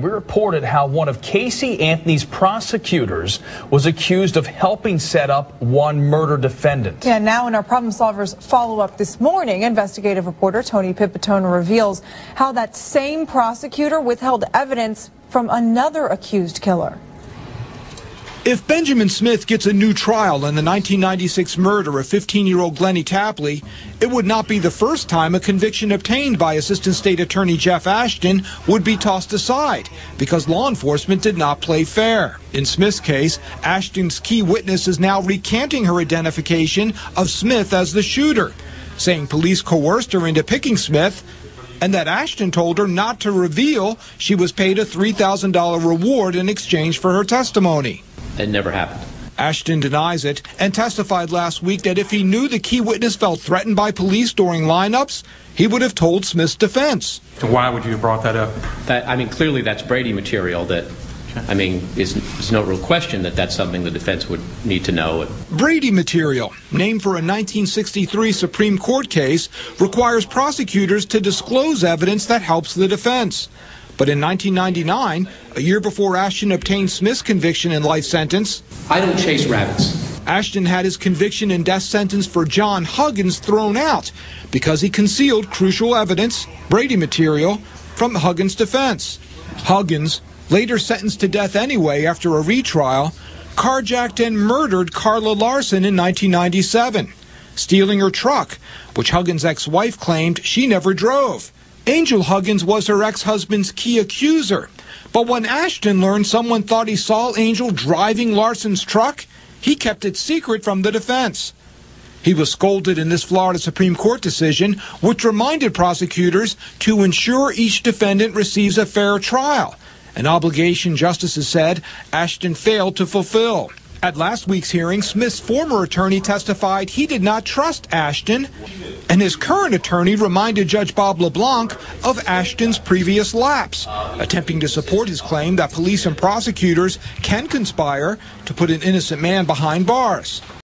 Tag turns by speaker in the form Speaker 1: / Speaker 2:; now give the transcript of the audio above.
Speaker 1: We reported how one of Casey Anthony's prosecutors was accused of helping set up one murder defendant.
Speaker 2: Yeah, now in our Problem Solvers follow-up this morning, investigative reporter Tony Pipitone reveals how that same prosecutor withheld evidence from another accused killer.
Speaker 3: If Benjamin Smith gets a new trial in the 1996 murder of 15-year-old Glennie Tapley, it would not be the first time a conviction obtained by Assistant State Attorney Jeff Ashton would be tossed aside because law enforcement did not play fair. In Smith's case, Ashton's key witness is now recanting her identification of Smith as the shooter, saying police coerced her into picking Smith and that Ashton told her not to reveal she was paid a $3,000 reward in exchange for her testimony.
Speaker 4: It never happened.
Speaker 3: Ashton denies it and testified last week that if he knew the key witness felt threatened by police during lineups, he would have told Smith's defense.
Speaker 5: So why would you have brought that up?
Speaker 4: Clearly that's Brady material that, there's no real question that that's something the defense would need to know.
Speaker 3: Brady material, named for a 1963 Supreme Court case, requires prosecutors to disclose evidence that helps the defense. But in 1999, a year before Ashton obtained Smith's conviction and life sentence,
Speaker 4: I don't chase rabbits.
Speaker 3: Ashton had his conviction and death sentence for John Huggins thrown out because he concealed crucial evidence, Brady material, from Huggins' defense. Huggins, later sentenced to death anyway after a retrial, carjacked and murdered Carla Larson in 1997, stealing her truck, which Huggins' ex-wife claimed she never drove. Angel Huggins was her ex-husband's key accuser. But when Ashton learned someone thought he saw Angel driving Larson's truck, he kept it secret from the defense. He was scolded in this Florida Supreme Court decision, which reminded prosecutors to ensure each defendant receives a fair trial, an obligation justices said Ashton failed to fulfill. At last week's hearing, Smith's former attorney testified he did not trust Ashton, and his current attorney reminded Judge Bob LeBlanc of Ashton's previous lapse, attempting to support his claim that police and prosecutors can conspire to put an innocent man behind bars.